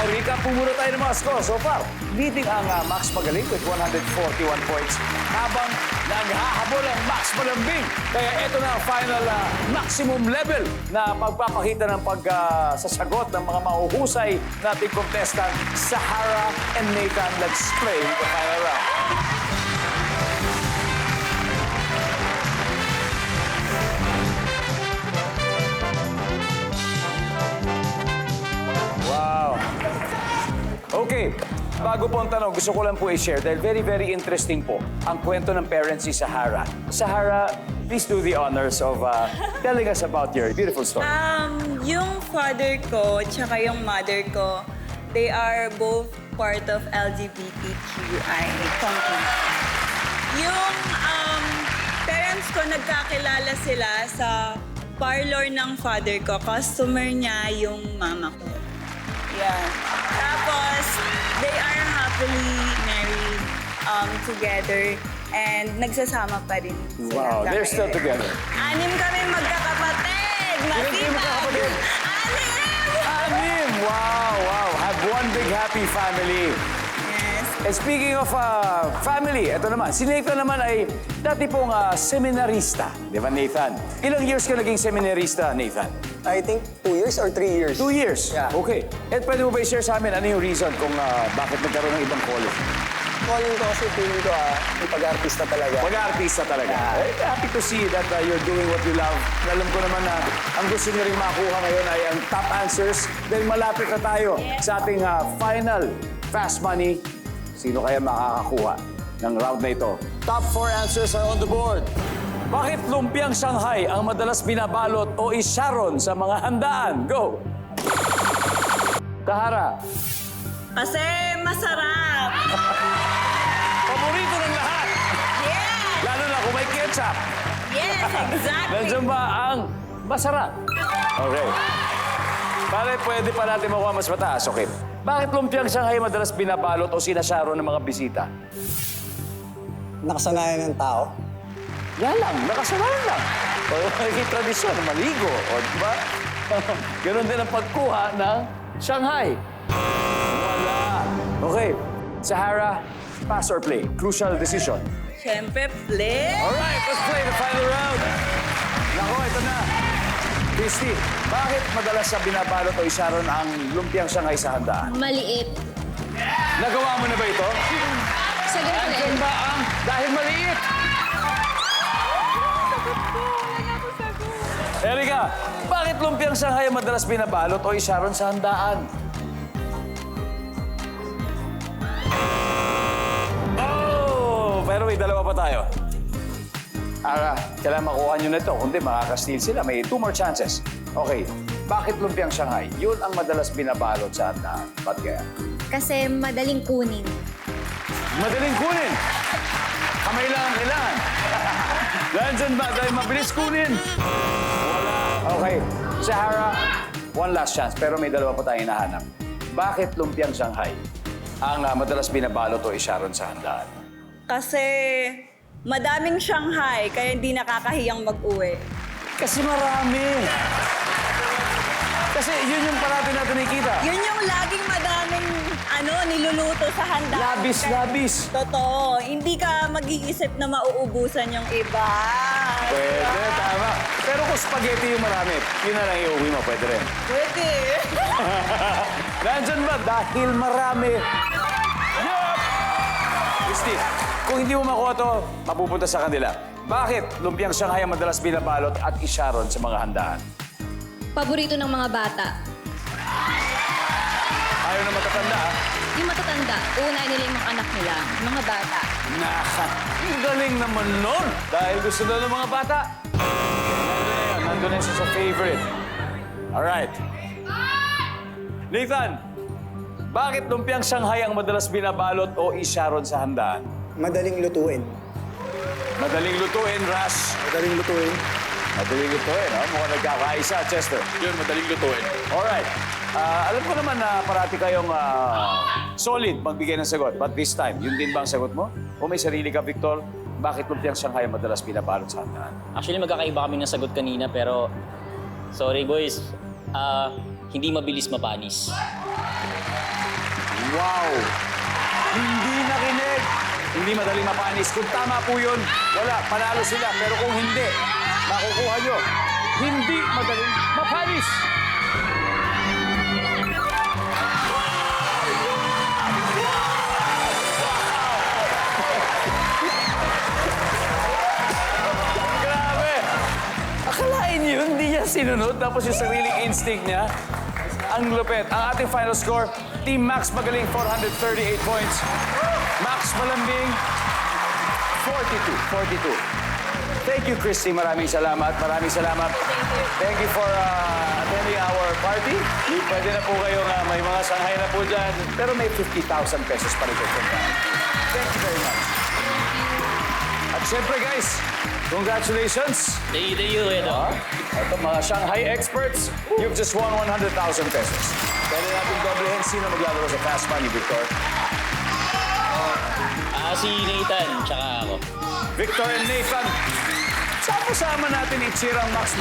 recap po muna tayo ng mga score. So far, leading ang Max Magaling with 141 points habang naghahabol ang Max Malambing. Kaya ito na ang final maximum level na pagpapakita ng pagsasagot ng mga mahuhusay nating contestant, Sahara and Nathan. Let's play the final round. Wow. Okay, bago po ang tanong, gusto ko lang po i-share dahil very, very interesting po ang kwento ng parents ni Sahara. Sahara, please do the honors of telling us about your beautiful story. Yung father ko tsaka yung mother ko, they are both part of LGBTQI community. Yung parents ko, nagkakilala sila sa parlor ng father ko. Customer niya yung mama ko. Yeah. Tapos, they are happily married together and nagsasama pa rin sila. Wow, they're still together. 6 kami magkakapatid! Ilan kayo magkakapatid? 6! 6! Wow, wow. Have one big happy family. Yes. And speaking of family, ito naman, si Nathan naman ay dati pong seminarista. Di ba, Nathan? Ilang years ka naging seminarista, Nathan? I think 2 years or 3 years. 2 years? Yeah. Okay. At pwede mo ba i-share sa amin ano yung reason kung bakit nagkaroon ng ibang calling? Calling ko kasi feeling ko yung pag-artista talaga. Pag-artista talaga. Happy to see that you're doing what you love. Alam ko naman na ang gusto niyo rin makuha ngayon ay ang top answers dahil malapit na tayo sa ating final Fast Money. Sino kaya makakakuha ng round na ito? Top 4 answers are on the board. Bakit lumpiang Shanghai ang madalas binabalot o isyaron sa mga handaan? Go! Tahara. Kasi masarap. Paborito ng lahat. Yes! Lalo na kung may ketchup. Yes, exactly. Nandiyan ba ang masarap? Okay. Pare, pwede pa natin makuha mas mataas. Okay. Bakit lumpiang Shanghai madalas binabalot o sinasyaron ng mga bisita? Nakasanayan ng tao. Yan lang, nakasanayan lang. O naging tradisyon, maligo. O, di ba? Ganon din ang pagkuha ng Shanghai. Wala. Okay. Sahara, pass or play? Crucial decision. Siyempre, play. Alright, let's play the final round. Nako, ito na. Christy, bakit madalas sa binabalot o isyaron ang lumpiang Shanghai sa handaan? Maliit. Nagawa mo na ba ito? Sa ganito Andiyan ba ang dahil maliit? Erika, bakit lumpiang Shanghai ang madalas binabalot o isyaron sa handaan? Oh! Pero may dalawa pa tayo. Kailangan makuha nyo na ito. Kundi makaka-steal sila. May 2 more chances. Okay. Bakit lumpiang Shanghai? Yun ang madalas binabalot sa handaan. Ba't kaya? Kasi madaling kunin. Madaling kunin. Kamay lang ang kailangan. Nandyan ba? Dahil mabilis kunin. Wala. Okay. Sahara, 1 last chance. Pero may dalawa pa tayong hinahanap. Bakit lumpiang Shanghai ang madalas binabalot o isyaron sa handaan? Kasi madaming Shanghai, kaya hindi nakakahiyang mag-uwi. Kasi marami. Kasi yun yung parati natin nakikita. Yun yung laging madaming niluluto sa handa. Labis. Totoo. Hindi ka mag-iisip na mauubusan yung iba. Pwede, tama. Pero kung spaghetti yung marami, yun na lang iuwi mo. Pwede rin. Pwede. Nandyan ba? Dahil marami. Yup! Christy, kung hindi mo makuha to, mapupunta sa kanila. Bakit lumpiang Shanghai ang madalas binabalot at isyaron sa mga handaan? Paborito ng mga bata. Ayaw na matatanda, ah. Yung matatanda, unahin nila yung mga anak nila, mga bata. Ang galing naman nun. Dahil gusto na ng mga bata. Nandun na siya sa favorite. Alright. Nathan, bakit lumpiang Shanghai ang madalas binabalot o isyaron sa handaan? Madaling lutuin. Madaling lutuin, Rush. Madaling lutuin. Madaling lutuin, ha? Mukhang nagkakaisa, Chester. Yun, madaling lutuin. Alright. Alam ko naman na parati kayong solid magbigay ng sagot. But this time, yun din ba ang sagot mo? O may sarili ka, Victor? Bakit lumpiang Shanghai madalas binabalot sa handaan? Actually, magkakaiba kami ng sagot kanina, pero sorry boys, hindi mabilis mapanis. Wow! Hindi nakinig. Hindi madaling mapanis. Kung tama po yun, wala, panalo sila. Pero kung hindi, makukuha nyo. Hindi madaling mapanis. Grabe! Akalain niyo, hindi niya sinunod tapos yung sariling instinct niya. Ang lupit. Ang ating final score, Team Max Magaling, 438 points. Max Malambing, 42. Thank you, Christy. Maraming salamat. Maraming salamat. Thank you for attending our party. Pwede na po kayong may mga Shanghai na po dyan. Pero may 50,000 pesos pa rin kayo. Thank you very much. At syempre, guys, congratulations. Thank you, Edo. Ito, mga Shanghai experts, you've just won 100,000 pesos. Pwede natin doblehin sino maglalaro sa Fast Money, Victor. Si Nathan, tsaka ako. Victor and Nathan, sama natin i-cheer ang Max